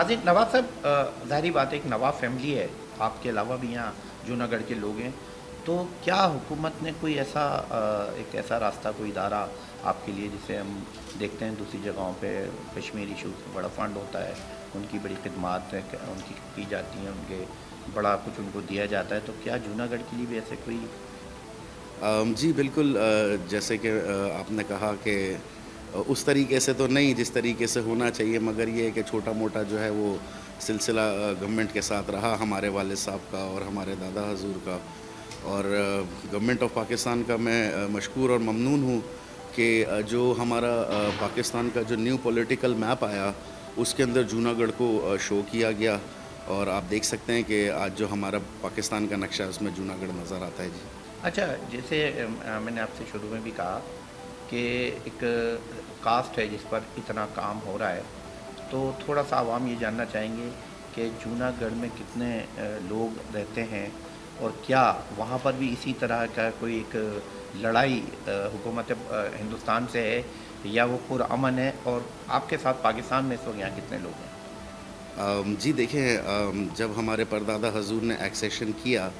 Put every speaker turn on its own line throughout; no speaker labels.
नाज़रीन, नवाब साहब, ज़ाहिरी बात है एक नवाब फैमिली है, आपके अलावा भी यहाँ जूनागढ़ के लोग हैं, तो क्या हुकूमत ने कोई ऐसा एक ऐसा रास्ता, कोई इदारा आपके लिए, जिसे हम देखते हैं दूसरी जगहों पे कश्मीर इशूज़ का बड़ा फंड होता है, उनकी बड़ी खिदमात उनकी की जाती हैं, उनके बड़ा कुछ उनको दिया जाता है, तो क्या जूनागढ़ के लिए भी ऐसे कोई?
जी बिल्कुल, जैसे कि आपने कहा कि उस तरीके से तो नहीं जिस तरीके से होना चाहिए, मगर ये है कि छोटा मोटा जो है वो सिलसिला गवर्नमेंट के साथ रहा, हमारे वालिद साहब का और हमारे दादा हजूर का। और गवर्नमेंट ऑफ पाकिस्तान का मैं मशकूर और ममनून हूँ कि जो हमारा पाकिस्तान का जो न्यू पॉलिटिकल मैप आया उसके अंदर जूनागढ़ को शो किया गया, और आप देख सकते हैं कि आज जो हमारा पाकिस्तान का नक्शा है उसमें जूनागढ़ नज़र आता है। जी
अच्छा, जैसे मैंने आपसे शुरू में भी कहा कि एक कास्ट है जिस पर इतना काम हो रहा है, तो थोड़ा सा आवाम ये जानना चाहेंगे कि जूनागढ़ में कितने लोग रहते हैं, और क्या वहाँ पर भी इसी तरह का कोई एक लड़ाई हुकूमत हिंदुस्तान से है, या वो पुरअमन है, और आपके साथ पाकिस्तान में इस वक्त यहाँ कितने लोग हैं?
जी देखें, जब हमारे परदादा हजूर ने एक्सेशन किया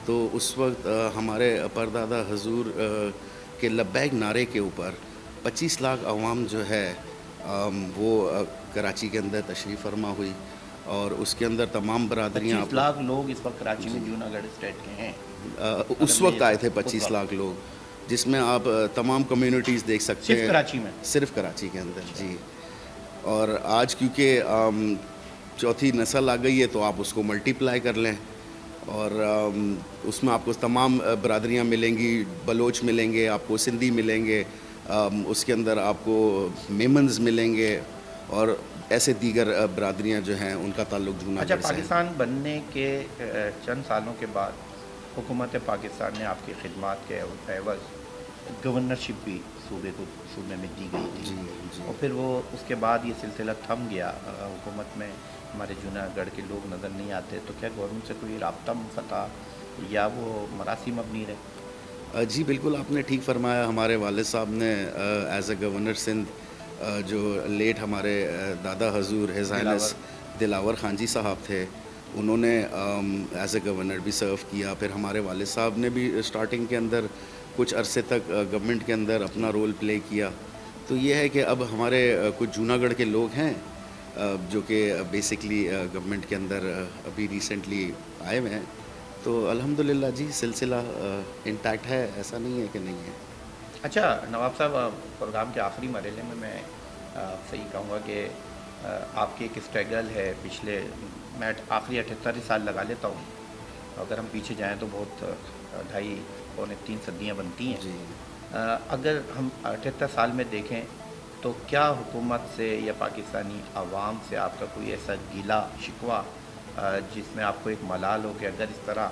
तो उस वक्त हमारे परदादा हजूर के लब्बैक नारे के ऊपर 25 लाख अवाम जो है वो कराची के अंदर तशरीफ़ फरमा हुई, और उसके अंदर तमाम बरादरियाँ
25 लाख लोग इस वक्त कराची में जूनागढ़ स्टेट के हैं? अगर
उस
मैं
वक्त आए थे
उस
25
वक्त
लाख लोग, जिसमें आप तमाम कम्युनिटीज़ देख सकते
सिर्फ
हैं।
कराची में?
सिर्फ़ कराची के अंदर, जी। और आज क्योंकि चौथी नस्ल आ गई है तो आप उसको मल्टीप्लाई कर लें, और उसमें आपको तमाम बरादरियाँ मिलेंगी, बलोच मिलेंगे, आपको सिंधी मिलेंगे, उसके अंदर आपको मेमन्स मिलेंगे, और ऐसे दीगर बरादरियाँ जो हैं उनका ताल्लुक
अच्छा,
जूनागढ़ से है।
पाकिस्तान बनने के चंद सालों के बाद हुकूमत पाकिस्तान ने आपकी खिदमत के एवज़ गवर्नरशिप भी सूबे में दी गई थी,
जी जी।
और फिर वो उसके बाद ये सिलसिला थम गया, हुकूमत में हमारे जूनागढ़ के लोग नज़र नहीं आते, तो क्या गवर्नमेंट से कोई राब्ता मुनक़ता या वो मरासी मबनी रहे?
जी बिल्कुल, आपने ठीक फरमाया। हमारे वालिद साहब ने एज़ अ गवर्नर सिंध जो लेट हमारे दादा हजूर हिज़ हाइनेस
दिलावर।
दिलावर खान जी साहब थे, उन्होंने एज़ अ गवर्नर भी सर्व किया। फिर हमारे वालिद साहब ने भी स्टार्टिंग के अंदर कुछ अरसे तक गवर्नमेंट के अंदर अपना रोल प्ले किया। तो ये है कि अब हमारे कुछ जूनागढ़ के लोग हैं जो कि बेसिकली गवर्नमेंट के अंदर अभी रिसेंटली आए हुए हैं। तो अल्हम्दुलिल्लाह जी, सिलसिला इंटैक्ट है, ऐसा नहीं है कि नहीं है।
अच्छा नवाब साहब, प्रोग्राम के आखिरी मरहले में मैं सही कहूँगा कि आपकी एक स्ट्रगल है पिछले, मैं आखिरी 78 साल लगा लेता हूँ, अगर हम पीछे जाएं तो बहुत 2.5 पौने 3 सदियाँ बनती हैं।
जी
अगर हम 78 साल में देखें तो क्या हुकूमत से या पाकिस्तानी अवाम से आपका कोई ऐसा गिला शिकवा जिसमें आपको एक मलाल हो कि अगर इस तरह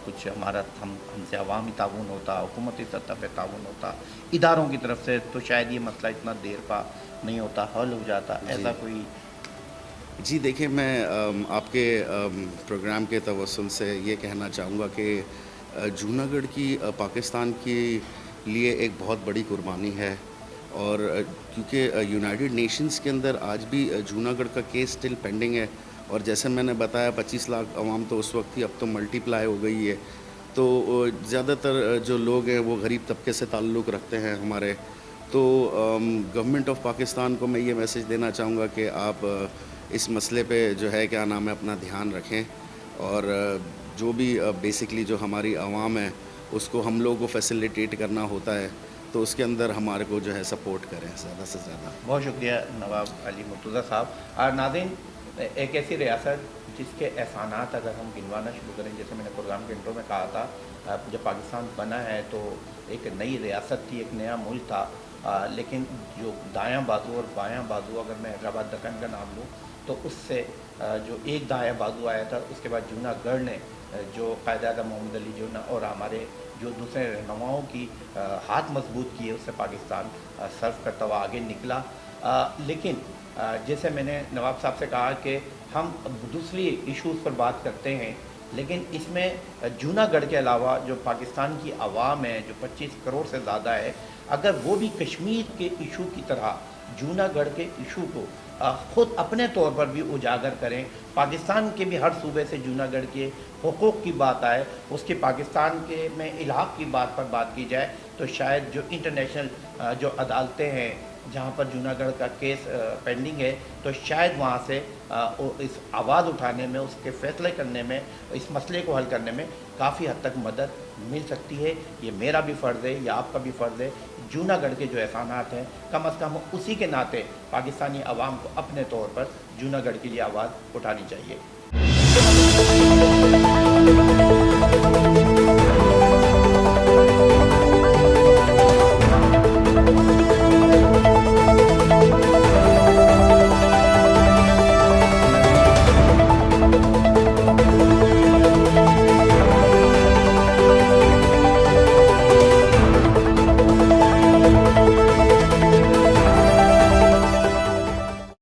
कुछ हमारा हमसे अवामी ताउन होता, हुकूमती सतह पे ताउन होता, इदारों की तरफ से, तो शायद ये मसला इतना देर पा नहीं होता, हल हो जाता, ऐसा
जी
कोई?
जी। देखिए, मैं आपके प्रोग्राम के तवस्सुल से ये कहना चाहूँगा कि जूनागढ़ की पाकिस्तान के लिए एक बहुत बड़ी कुर्बानी है, और क्योंकि यूनाइटेड नेशंस के अंदर आज भी जूनागढ़ का केस स्टिल पेंडिंग है, और जैसे मैंने बताया 25 लाख अवाम तो उस वक्त थी, अब तो मल्टीप्लाई हो गई है। तो ज़्यादातर जो लोग हैं वो गरीब तबके से ताल्लुक़ रखते हैं हमारे। तो गवर्नमेंट ऑफ पाकिस्तान को मैं ये मैसेज देना चाहूँगा कि आप इस मसले पे जो है क्या नाम है अपना ध्यान रखें, और जो भी बेसिकली जो हमारी आवाम है उसको हम लोगों को फैसिलिटेट करना होता है, तो उसके अंदर हमारे को जो है सपोर्ट करें ज़्यादा से ज़्यादा।
बहुत शुक्रिया नवाब अली मुर्तज़ा साहब। और नाज़रीन, एक ऐसी रियासत जिसके एहसानात अगर हम गिनवाना शुरू करें, जैसे मैंने प्रोग्राम के इंट्रो में कहा था, जब पाकिस्तान बना है तो एक नई रियासत थी, एक नया मुल्क था, लेकिन जो दायां बाजू और बायां बाजू, अगर मैं हैदराबाद दक्कन का नाम लूँ, तो उससे जो एक दायां बाजू आया था, उसके बाद जूनागढ़ ने जो कायद-ए-आज़म मोहम्मद अली जिन्ना और हमारे जो दूसरे रहनुमाओं की हाथ मजबूत किए, उससे पाकिस्तान सर्व करता हुआ आगे निकला। लेकिन जैसे मैंने नवाब साहब से कहा कि हम दूसरी इश्यूज़ पर बात करते हैं, लेकिन इसमें जूनागढ़ के अलावा जो पाकिस्तान की आवाम है, जो 25 करोड़ से ज़्यादा है, अगर वो भी कश्मीर के इशू की तरह जूनागढ़ के इशू को ख़ुद अपने तौर पर भी उजागर करें, पाकिस्तान के भी हर सूबे से जूनागढ़ के हुकूक़ की बात आए, उसके पाकिस्तान के में इल्हाक़ की बात पर बात की जाए, तो शायद जो इंटरनेशनल जो अदालतें हैं जहाँ पर जूनागढ़ का केस पेंडिंग है, तो शायद वहाँ से इस आवाज़ उठाने में, उसके फ़ैसले करने में, इस मसले को हल करने में काफ़ी हद तक मदद मिल सकती है। ये मेरा भी फ़र्ज़ है, या आपका भी फ़र्ज़ है। जूनागढ़ के जो एहसानात हैं, कम अज़ कम उसी के नाते पाकिस्तानी अवाम को अपने तौर पर जूनागढ़ के लिए आवाज़ उठानी चाहिए।